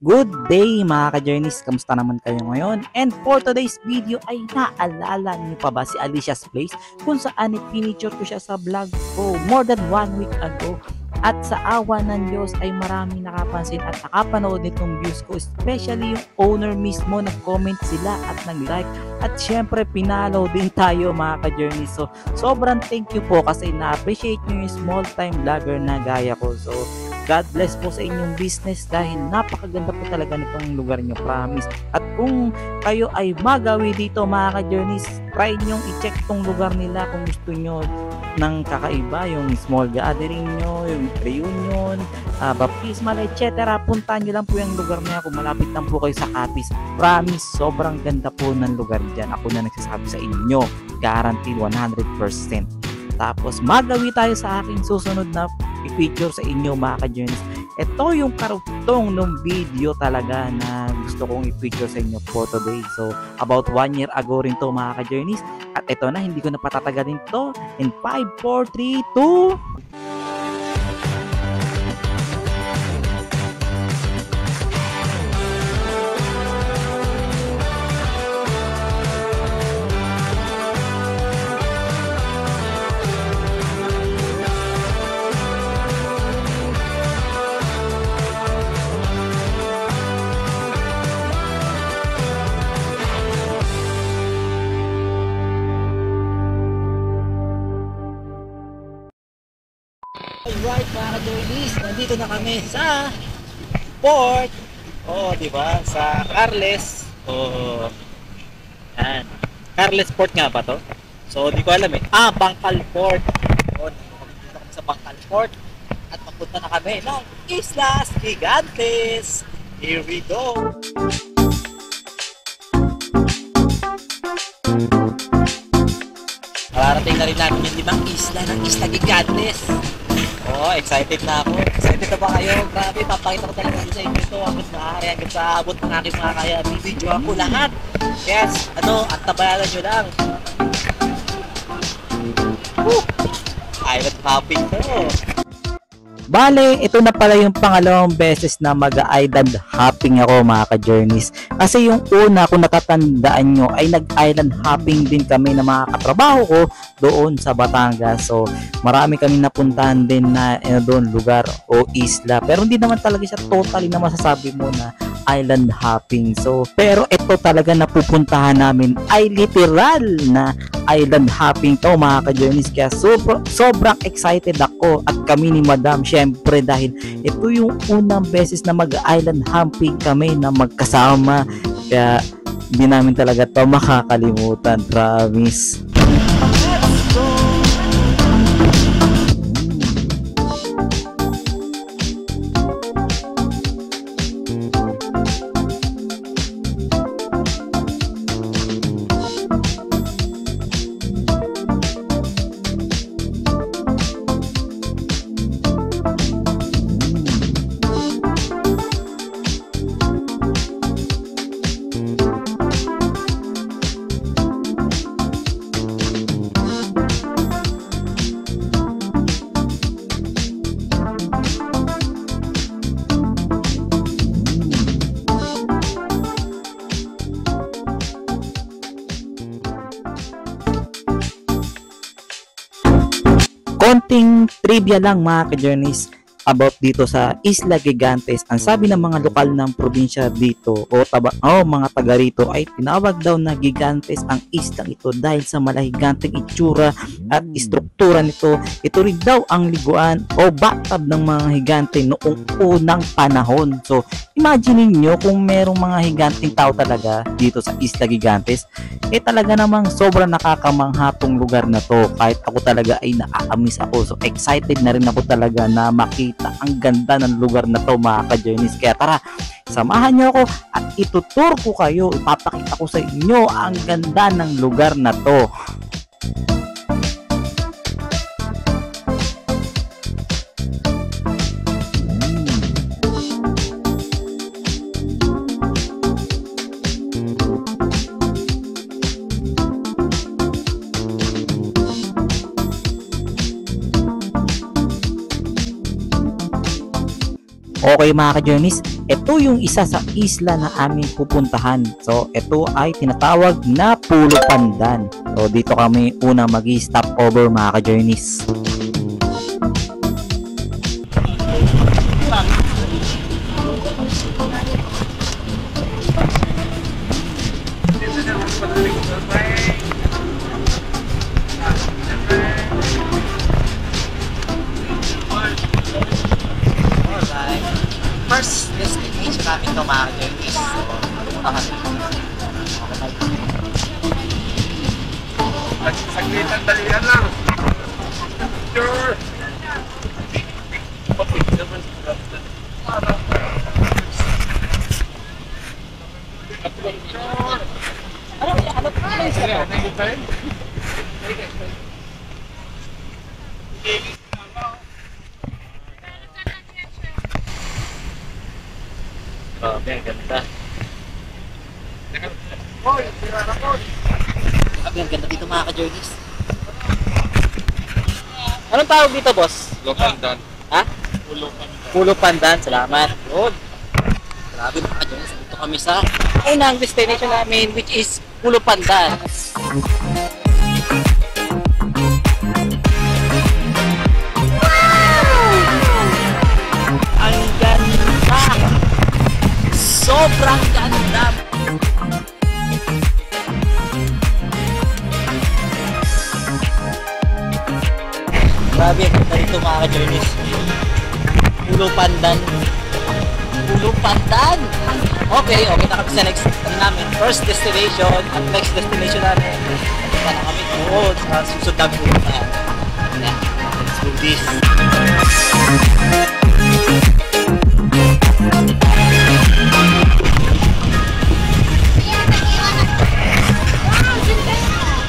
Good day mga ka-journeys! Kamusta naman kayo ngayon? And for today's video ay naalala niyo pa ba si Alicia's Place kung saan pinicture ko siya sa vlog ko more than 1 week ago. At sa awa ng Diyos ay maraming nakapansin at nakapanood nitong views ko, especially yung owner mismo, nag-comment sila at nag-like at syempre pinalo din tayo mga ka-journeys. So sobrang thank you po kasi na-appreciate nyo yung small time vlogger na gaya ko. So God bless po sa inyong business dahil napakaganda po talaga nitong lugar nyo, promise. At kung kayo ay magawi dito mga ka-journeys, try nyong i-check tong lugar nila kung gusto nyo ng kakaiba, yung small gathering nyo, yung reunion, baptismal, etc. Puntahan nyo lang po yung lugar niya kung malapit lang po kayo sa Capiz. Promise, sobrang ganda po ng lugar dyan. Ako na nagsasabi sa inyo, guaranteed 100%. Tapos magawi tayo sa aking susunod na i-feature sa inyo mga ka-journeys. Ito yung karugtong ng video talaga na gusto kong i-feature sa inyo for today. So about 1 year ago rin to mga ka-journeys. At ito na, hindi ko na patatagalin to. In 5, 4, 3, 2... Alright mga ka-journeys, nandito na kami sa port. Di ba? Sa Carles. Yan. Carles Port nga ba to? So, di ko alam eh. Bangkal Port. Nandito kami sa Bangkal Port. At mapunta na kami ng Islas Gigantes. Here we go. Mararating na rin namin yung 5 isla ng Isla Gigantes. Excited na ako. Excited na ba kayo? Grabe, papakita ko talaga sa inyo ito hanggang maaari, hanggang sa abot ng aking mga kaya. Video ako lahat. Yes, at tabayanan nyo lang. Island hopping to. Bale, ito na pala yung pangalawang beses na mag-island hopping ako mga ka-journeys. Kasi yung una, kung natatandaan nyo, ay nag-island hopping din kami na mga katrabaho ko doon sa Batangas. So, marami kami napuntahan din na doon lugar o isla. Pero hindi naman talaga siya totally na masasabi mo na island hopping. So, pero ito talaga na pupuntahan namin ay literal na island hopping to mga ka-journeys. Kaya sobrang excited ako at kami ni Madam syempre dahil ito yung unang beses na mag-island hopping kami na magkasama. Kaya hindi namin talaga to makakalimutan, promise. Konting trivia lang mga ka-journeys about dito sa Isla Gigantes. Ang sabi ng mga lokal ng probinsya dito mga taga rito ay tinawag daw na Gigantes ang islang ito dahil sa malahiganteng itsura at istruktura nito. Ito rin daw ang liguan o bathtub ng mga higante noong unang panahon. So imagine niyo kung merong mga higanteng tao talaga dito sa Isla Gigantes, talaga namang sobrang nakakamangha tong lugar na to. Kahit ako talaga ay naaamis ako. So excited na rin ako talaga na makita ang ganda ng lugar na to mga ka-journeys. Kaya tara, samahan nyo ako at itutur ko kayo, ipapakita ko sa inyo ang ganda ng lugar na to. Okay mga ka-journeys, ito yung isa sa isla na aming pupuntahan. So ito ay tinatawag na Pulo Pandan. So dito kami una mag-stop over mga ka-journeys. First destination namin ito mga ka-journeys. So, Saglitan dalihan lang. Sure. Grabe, ang ganda. Grabe, ang ganda dito mga ka-journeys. Anong tawag dito, boss? Pulo Pandan. Ha? Pulo Pandan, salamat. Good. Grabe mga ka-journeys, dito kami sa unang destination namin, which is Pulo Pandan. Ang ganda! Sobrang ganda! Grabe, ang ganda rito mga ka-journeys. Pulo Pandan. Pulo Pandan! Okay na kami sa next namin. First destination at next destination namin. Punta na kami doon sa susunod na pupunta. Let's do this.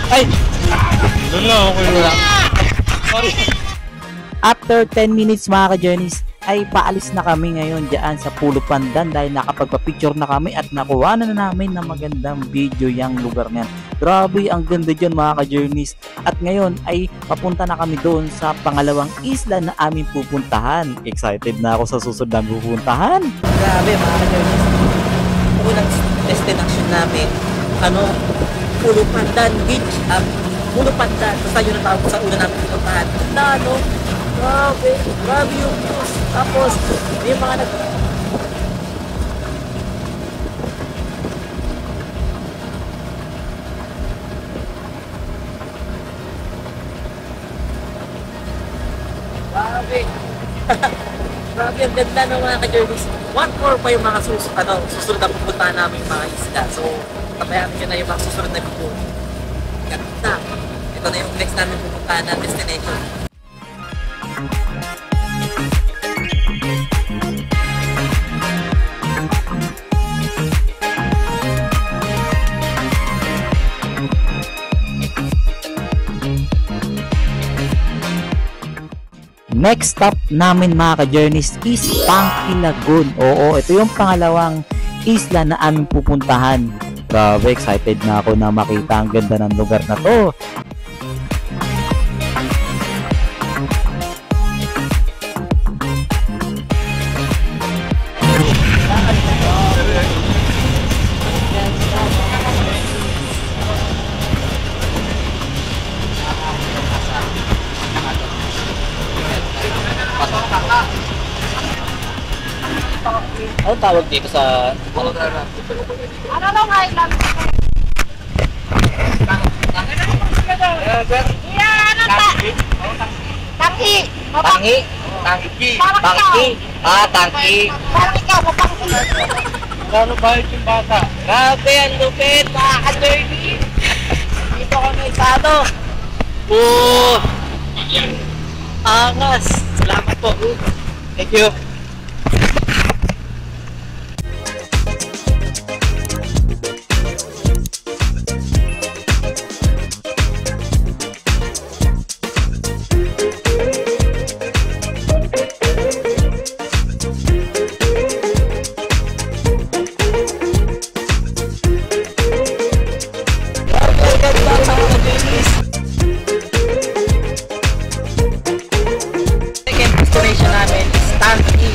Ay! Doon lang ako yung Sorry. After 10 minutes mga ka-journeys, ay paalis na kami ngayon dyan sa Pulo Pandan dahil nakapagpa-picture na kami at nakuha na namin na magandang video yung lugar niyan. Grabe, ang ganda dyan mga ka-journeys. At ngayon ay papunta na kami doon sa pangalawang isla na aming pupuntahan. Excited na ako sa susunod na pupuntahan. Grabe mga ka-journeys. Unang destination namin, Pulo Pandan Beach. Pulo Pandan. Basta yun ang tawag sa una namin pupuntahan. Grabe yung views. Tapos, may mga Grabe. Grabe, ang ganda ng mga ka-journeys. 1-4 pa yung mga susunod na pupuntahan namin mga isla. So, tabayan nyo na yung mga susunod na video. Ganda. Ito na yung next namin pupuntahan na destination. Next stop namin mga ka-journeys is Tangke Lagoon. Oo, ito yung pangalawang isla na aming pupuntahan. Grabe, excited na ako na makita ang ganda ng lugar na to. Anong tawag dito sa Ano lang island? Tangki. Tangi? Tangki. Tangki? Tangki. Parang ikaw, mapangki. Kano ba yung bata? Grabe, ang lupit, mga ka-journey. Dito kami sa angas. Salamat po. Thank you. Second destination namin is Tangki.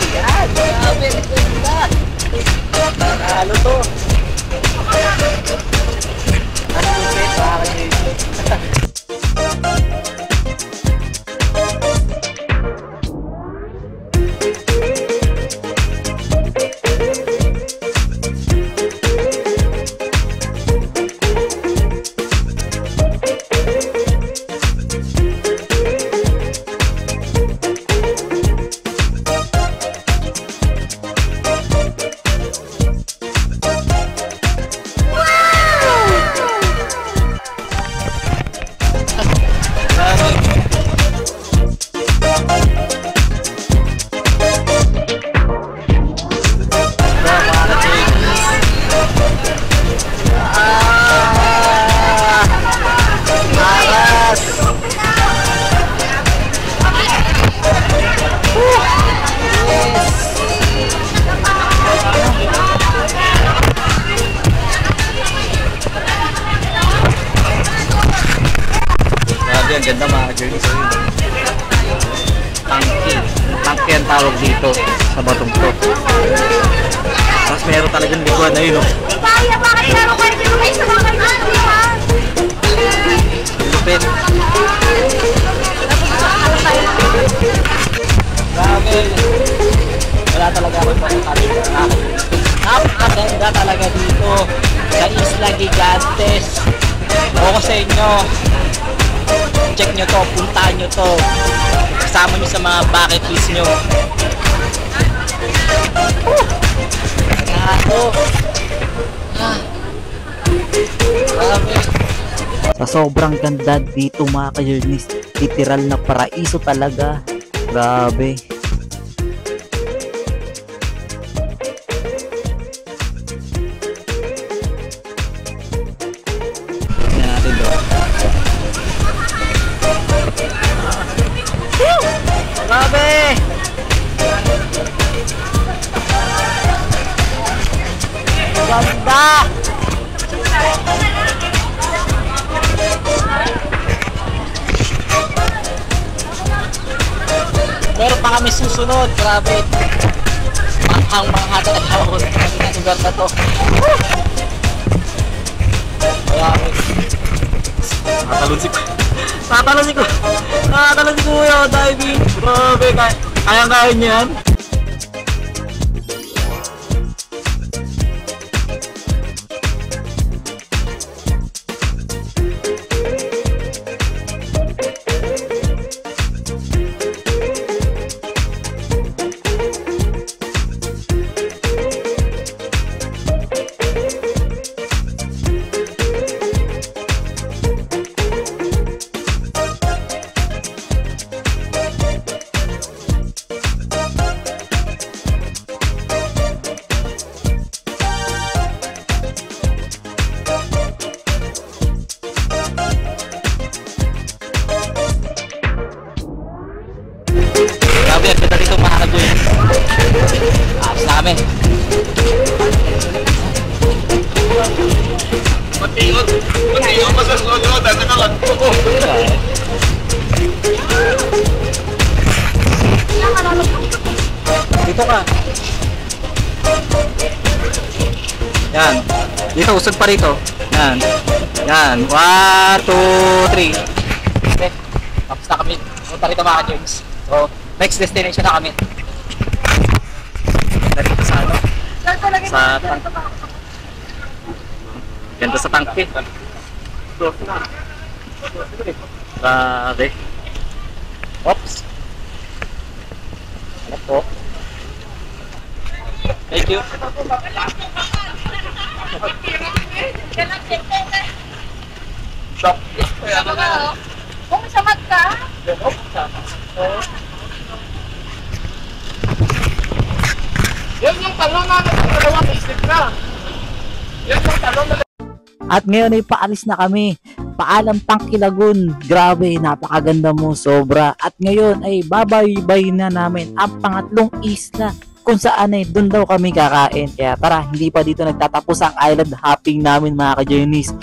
ka-journey. So yun. Tangke. Tangke ang tawag dito sa batong to. Tapos meron talagang likuan na yun, no? Kaya bakit meron kayo sinuwi sa mga kaibigan? Lupit. Grabe. Wala talaga ako pagkakali. Napakaganda talaga dito sa Isla Gigantes. Ako sa inyo. Check nyo to, puntahan nyo to. Kasama nyo sa mga bucket list nyo. Grabe. Sa sobrang ganda dito mga ka-journeys, literal na paraiso talaga. Grabe. Tingnan natin to. Grabe! Ganda! Meron pa kami susunod, grabe. Ang mga hatahawon ng lugar na to. Grabe. Tatalon si Kuya, diving. Grabe, kaya niyan. Grabe, ang ganda dito mga ka-journey. Ayos na kami. Matingot pa sa sunod. Nakalag ko. Dito ka. Yan. Dito, usod pa rito. Yan. Yan. 1, 2, 3. Okay. Tapos na kami. Punta rito mga ka-journeys. So, next destination na kami. Narito sa ano? Sa tangke. Ganda sa tangke. Grabe. Oops. Ano po? Thank you. Shop. Kung samad ka, Yan yung talong na dalawang isip na. Yan yung talong na. At ngayon ay paalis na kami. Paalam Tangke Lagoon. Grabe, napakaganda mo, sobra. At ngayon ay babay-bay na namin ang pangatlong isla kung saan ay doon daw kami kakain. Kaya tara, hindi pa dito nagtatapos ang island hopping namin mga ka-journeys.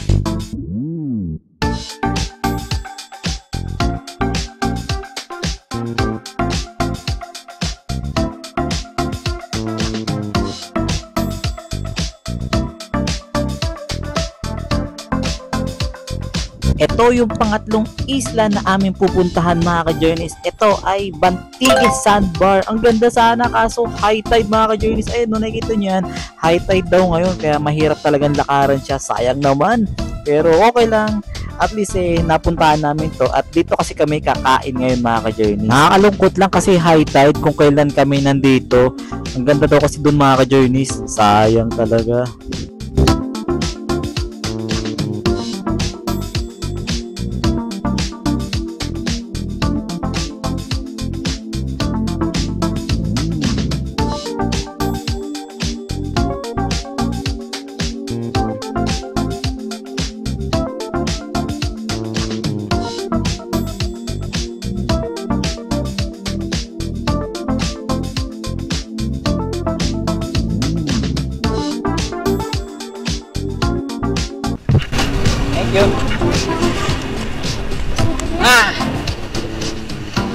Ito yung pangatlong isla na aming pupuntahan mga ka-journeys. Ito ay Bantigue Sandbar. Ang ganda sana kaso high tide mga ka-journeys. Ayun, no, nakikita nyo yan. High tide daw ngayon kaya mahirap talagang lakaran siya. Sayang naman. Pero okay lang. At least napuntahan namin to. At dito kasi kami kakain ngayon mga ka-journeys. Nakakalungkot lang kasi high tide kung kailan kami nandito. Ang ganda daw kasi dun mga ka-journeys. Sayang talaga. Thank you.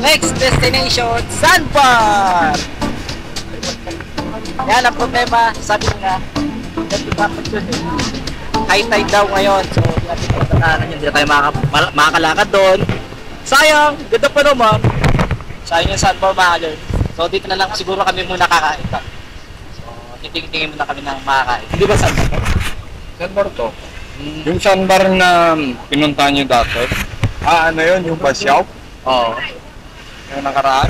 Next destination, Sandbar! Yan ang problema, sabi nga, high tide daw ngayon, so hindi natin matatanan yun, hindi na tayo makakalakad doon. Sayang, ganda pa naman. Sayang yung Sandbar mga ka-journeys. So dito na lang siguro kami muna kakain. So titingin muna kami ng makakain. Hindi ba Sandbar? Sandbar to. Yung sandbar na pinuntahan nyo dati. Ano yun? Yung Basyaw? Oo. Yung nakaraan?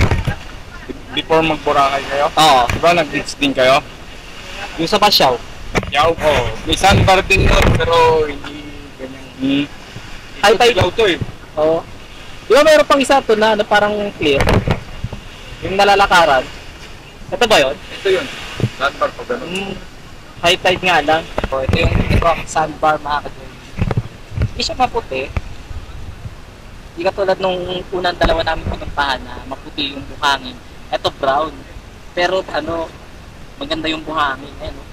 Before mag-Boracay kayo? Oo. Diba nag-beach din kayo? Yung sa Basyaw. Basyaw? Oo. May sandbar din nun pero hindi ganyan. High tide. Basyaw to eh. Oo. Di ba mayroon pang isa to na parang clear? Yung nalalakaran. Ito ba yun? Ito yun. Sandbar pa ganun. High tide nga lang. So, ito yung ang Sandbar mga ka-journeys. Hindi siya maputi. Hindi katulad nung unang dalawa namin pinuntahan na maputi yung buhangin. Ito brown. Pero ano, maganda yung buhangin. Ayan, no?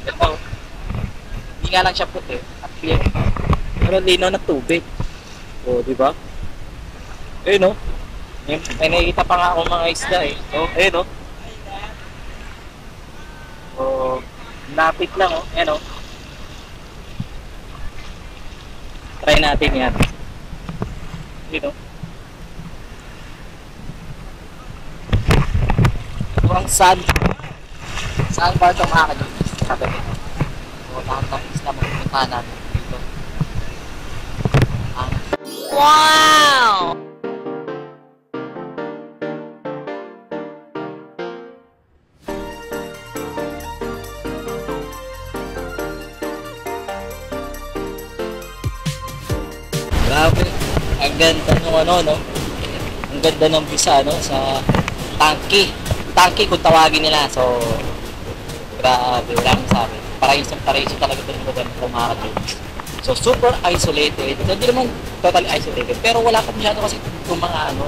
Ito, hindi nga lang siya puti at clear. Pero linaw na tubig. O, di ba? Ayun, no? May nakikita pa nga akong mga isda eh. So, ayun, no? So, lapit lang, oh. Ayan, oh. Try natin yan. Dito. Ito ang sandbar ito mga ka-journeys. Sabi nito. So, nakatapos na magpunta namin dito. Wow! Grabe, ang ganda ng ano, no? Ang ganda ng visa, no? Sa Tangki kung tawagin nila. So, grabe, wala akong sabi. Paraiso talaga ito ng lugar ng mga ka-journeys. So, super isolated. So, hindi naman totally isolated. Pero wala pa masyado kasi itong mga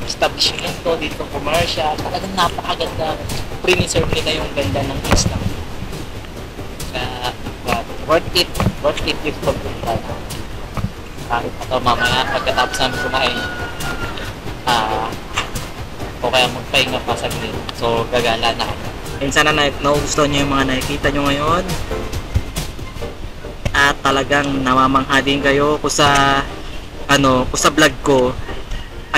establishment dito, commercial. Talagang napakaganda. Pre-reserve nila yung ganda ng isla. Kaya, worth it yung pagpunta na. Kahit ito mamaya pagkatapos namin kumain o kaya magpahinga pa sa grill. So gagala na. And sana nagustuhan nyo yung mga nakikita nyo ngayon at talagang namamangha din kayo kung sa vlog ko.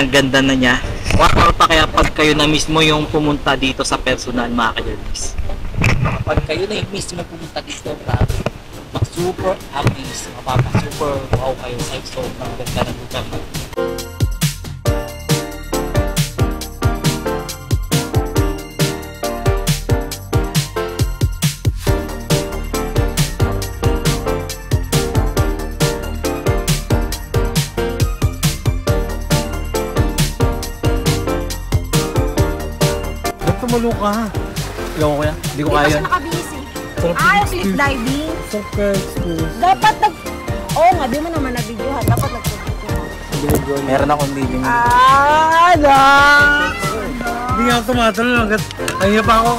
Ang ganda na niya. Wow pa kaya pag kayo na mismo yung pumunta dito sa personal mga ka-journeys. Pag kayo na yung mismo pumunta dito, super amazed, super wow kayo sa sobrang ganda ng lugar na. Ba't tumalo ka? Ewan ko yan. Hindi ko kaya Hindi yan. kasi nakabisi. Cliff diving. Dapat Oo nga, di mo naman na-videohan. Dapat nag-videohan. Meron akong living. Hindi nga tumatalo hanggat ayaw pa ako.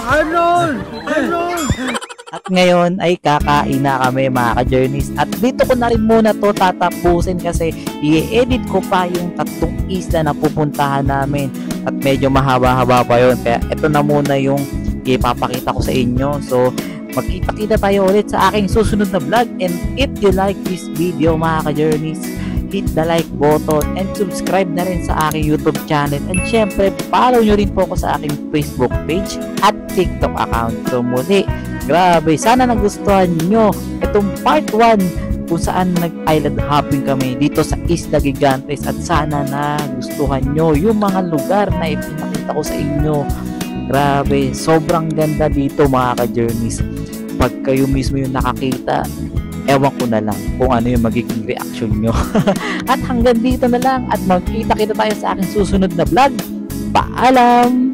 At ngayon ay kakain na kami mga ka-journeys. At dito ko na rin muna to tatapusin kasi i-edit ko pa yung 3 isla na pupuntahan namin. At medyo mahaba-haba pa yun. Kaya ito na muna yung ipapakita ko sa inyo. So, magkita-kita tayo ulit sa aking susunod na vlog. And if you like this video mga ka-journeys, hit the like button and subscribe na rin sa aking YouTube channel. And syempre, follow nyo rin po ako sa aking Facebook page at TikTok account. So muli, grabe, sana nagustuhan nyo itong part 1 kung saan nag-island hopping kami dito sa Isla Gigantes. At sana nagustuhan nyo yung mga lugar na ipinakita ko sa inyo. Grabe, sobrang ganda dito mga ka-journeys. Pag kayo mismo yung nakakita, ewan ko na lang kung ano yung magiging reaction nyo. At hanggang dito na lang at magkita-kita tayo sa aking susunod na vlog. Paalam!